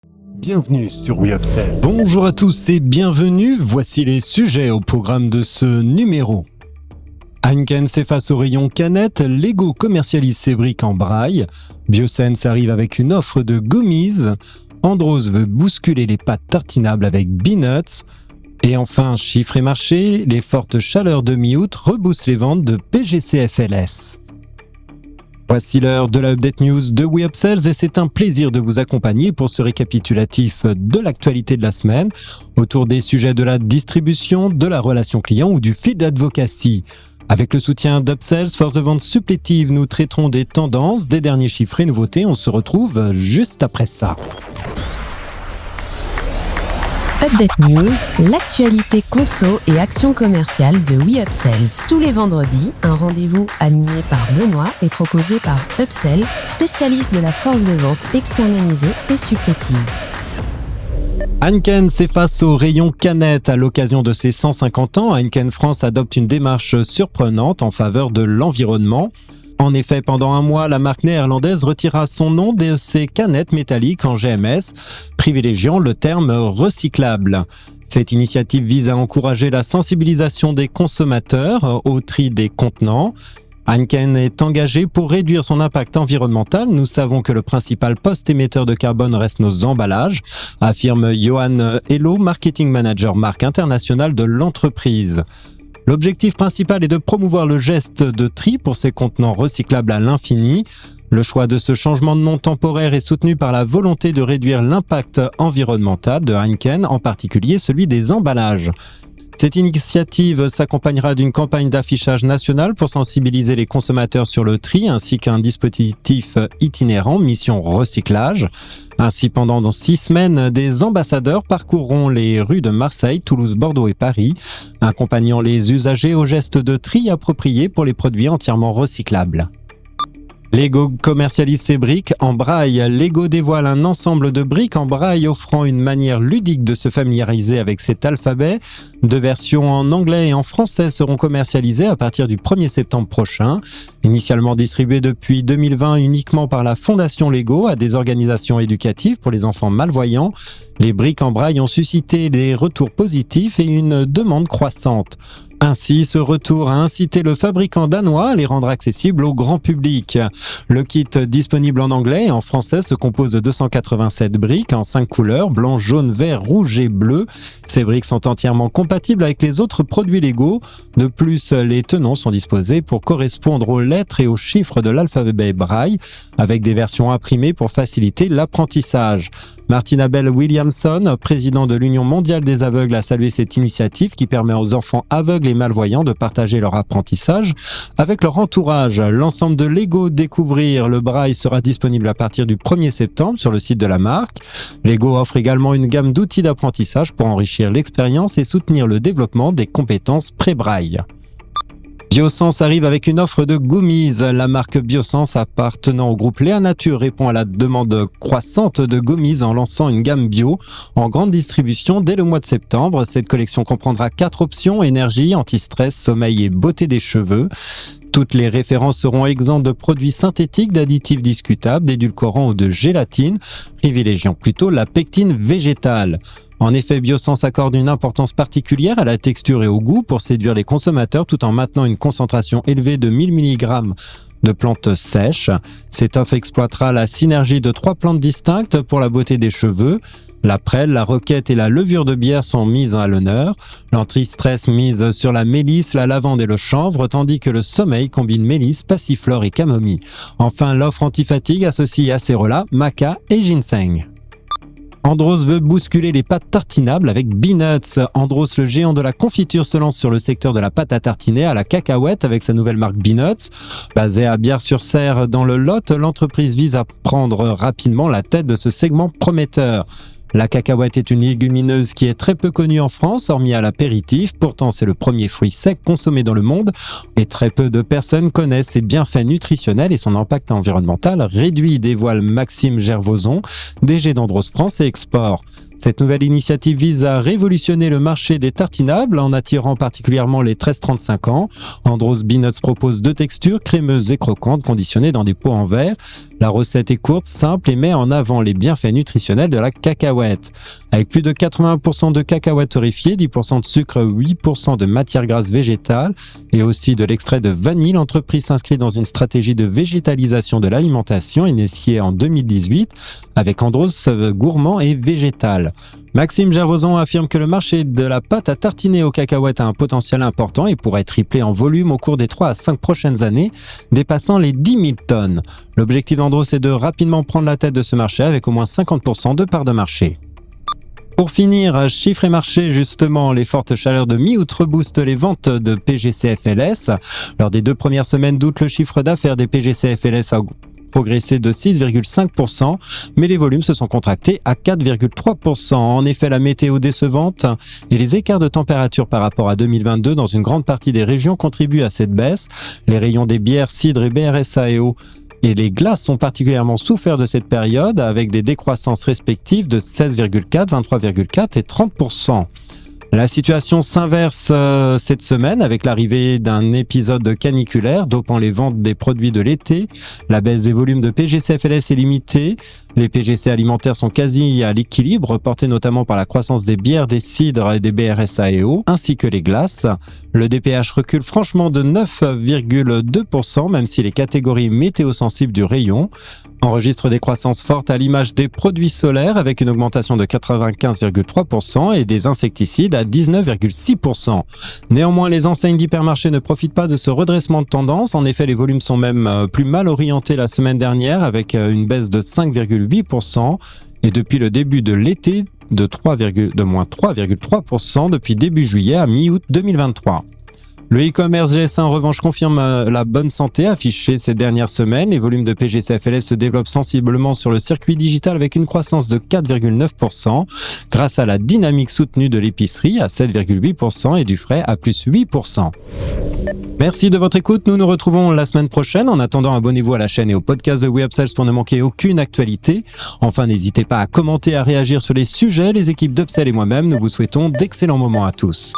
Bienvenue sur WeUpsell. Bonjour à tous et bienvenue, voici les sujets au programme de ce numéro. Heineken s'efface au rayon canette, Lego commercialise ses briques en braille, Biosense arrive avec une offre de gummies, Andros veut bousculer les pâtes tartinables avec Beanuts, et enfin, chiffres et marché, les fortes chaleurs de mi-août reboossent les ventes de PGCFLS. Voici l'heure de la Update News de WeUpsells et c'est un plaisir de vous accompagner pour ce récapitulatif de l'actualité de la semaine autour des sujets de la distribution, de la relation client ou du field advocacy. Avec le soutien d'Upsells, force de vente supplétive, nous traiterons des tendances, des derniers chiffres et nouveautés. On se retrouve juste après ça. Update News, l'actualité conso et action commerciale de WeUpsells. Tous les vendredis, un rendez-vous animé par Benoît et proposé par Upsell, spécialiste de la force de vente externalisée et supplétive. Heineken s'efface au rayon canette. À l'occasion de ses 150 ans, Heineken France adopte une démarche surprenante en faveur de l'environnement. En effet, pendant un mois, la marque néerlandaise retira son nom de ses canettes métalliques en GMS, privilégiant le terme recyclable. Cette initiative vise à encourager la sensibilisation des consommateurs au tri des contenants. Heineken est engagé pour réduire son impact environnemental. Nous savons que le principal poste émetteur de carbone reste nos emballages, affirme Johan Hello, marketing manager marque internationale de l'entreprise. L'objectif principal est de promouvoir le geste de tri pour ces contenants recyclables à l'infini. Le choix de ce changement de nom temporaire est soutenu par la volonté de réduire l'impact environnemental de Heineken, en particulier celui des emballages. Cette initiative s'accompagnera d'une campagne d'affichage national pour sensibiliser les consommateurs sur le tri ainsi qu'un dispositif itinérant mission recyclage. Ainsi, pendant 6 semaines, des ambassadeurs parcourront les rues de Marseille, Toulouse, Bordeaux et Paris, accompagnant les usagers au geste de tri approprié pour les produits entièrement recyclables. Lego commercialise ses briques en braille. Lego dévoile un ensemble de briques en braille offrant une manière ludique de se familiariser avec cet alphabet. 2 versions en anglais et en français seront commercialisées à partir du 1er septembre prochain. Initialement distribuées depuis 2020 uniquement par la Fondation Lego à des organisations éducatives pour les enfants malvoyants, les briques en braille ont suscité des retours positifs et une demande croissante. Ainsi, ce retour a incité le fabricant danois à les rendre accessibles au grand public. Le kit disponible en anglais et en français se compose de 287 briques en 5 couleurs, blanc, jaune, vert, rouge et bleu. Ces briques sont entièrement compatibles avec les autres produits Lego. De plus, les tenons sont disposés pour correspondre aux lettres et aux chiffres de l'alphabet braille, avec des versions imprimées pour faciliter l'apprentissage. Martina Bell Williamson, président de l'Union mondiale des aveugles, a salué cette initiative qui permet aux enfants aveugles et malvoyants de partager leur apprentissage avec leur entourage. L'ensemble de Lego Découvrir le braille sera disponible à partir du 1er septembre sur le site de la marque. Lego offre également une gamme d'outils d'apprentissage pour enrichir l'expérience et soutenir le développement des compétences pré-braille. Biosense arrive avec une offre de gummies. La marque Biosense appartenant au groupe Léa Nature répond à la demande croissante de gummies en lançant une gamme bio en grande distribution dès le mois de septembre. Cette collection comprendra 4 options: énergie, anti-stress, sommeil et beauté des cheveux. Toutes les références seront exemptes de produits synthétiques, d'additifs discutables, d'édulcorants ou de gélatine, privilégiant plutôt la pectine végétale. En effet, Biosense accorde une importance particulière à la texture et au goût pour séduire les consommateurs tout en maintenant une concentration élevée de 1000 mg de plantes sèches. Cette offre exploitera la synergie de 3 plantes distinctes pour la beauté des cheveux. La prêle, la roquette et la levure de bière sont mises à l'honneur. L'anti-stress mise sur la mélisse, la lavande et le chanvre, tandis que le sommeil combine mélisse, passiflore et camomille. Enfin, l'offre anti-fatigue associe acérola, maca et ginseng. Andros veut bousculer les pâtes tartinables avec Beanuts. Andros, le géant de la confiture, se lance sur le secteur de la pâte à tartiner à la cacahuète avec sa nouvelle marque Beanuts. Basée à Bière-sur-Cère dans le Lot, l'entreprise vise à prendre rapidement la tête de ce segment prometteur. La cacahuète est une légumineuse qui est très peu connue en France, hormis à l'apéritif. Pourtant, c'est le premier fruit sec consommé dans le monde et très peu de personnes connaissent ses bienfaits nutritionnels et son impact environnemental réduit, dévoile Maxime Gervoson, DG d'Andros France et Export. Cette nouvelle initiative vise à révolutionner le marché des tartinables en attirant particulièrement les 13-35 ans. Andros Peanuts propose 2 textures, crémeuses et croquantes, conditionnées dans des pots en verre. La recette est courte, simple et met en avant les bienfaits nutritionnels de la cacahuète. Avec plus de 80% de cacahuètes torréfiées, 10% de sucre, 8% de matière grasse végétale et aussi de l'extrait de vanille, l'entreprise s'inscrit dans une stratégie de végétalisation de l'alimentation initiée en 2018 avec Andros gourmand et végétal. Maxime Gervosan affirme que le marché de la pâte à tartiner aux cacahuètes a un potentiel important et pourrait tripler en volume au cours des 3 à 5 prochaines années, dépassant les 10 000 tonnes. L'objectif d'Andros est de rapidement prendre la tête de ce marché avec au moins 50% de part de marché. Pour finir, chiffres et marchés, justement, les fortes chaleurs de mi-août reboostent les ventes de PGCFLS. Lors des 2 premières semaines d'août, le chiffre d'affaires des PGCFLS a progressé de 6,5%, mais les volumes se sont contractés à 4,3%. En effet, la météo décevante et les écarts de température par rapport à 2022 dans une grande partie des régions contribuent à cette baisse. Les rayons des bières, cidres et BRSAEO et les glaces ont particulièrement souffert de cette période avec des décroissances respectives de 16,4%, 23,4% et 30%. La situation s'inverse cette semaine avec l'arrivée d'un épisode caniculaire dopant les ventes des produits de l'été. La baisse des volumes de PGCFLS est limitée. Les PGC alimentaires sont quasi à l'équilibre, portés notamment par la croissance des bières, des cidres et des BRSAEO, ainsi que les glaces. Le DPH recule franchement de 9,2%, même si les catégories météo-sensibles du rayon enregistrent des croissances fortes à l'image des produits solaires avec une augmentation de 95,3% et des insecticides à 19,6%. Néanmoins, les enseignes d'hypermarchés ne profitent pas de ce redressement de tendance. En effet, les volumes sont même plus mal orientés la semaine dernière avec une baisse de 5,8% et depuis le début de l'été de moins 3,3% depuis début juillet à mi-août 2023. Le e-commerce GS1 en revanche confirme la bonne santé affichée ces dernières semaines. Les volumes de PGCFLS se développent sensiblement sur le circuit digital avec une croissance de 4,9% grâce à la dynamique soutenue de l'épicerie à 7,8% et du frais à plus 8%. Merci de votre écoute, nous nous retrouvons la semaine prochaine. En attendant, abonnez-vous à la chaîne et au podcast de WeUpsells pour ne manquer aucune actualité. Enfin, n'hésitez pas à commenter et à réagir sur les sujets. Les équipes d'Upsell et moi-même, nous vous souhaitons d'excellents moments à tous.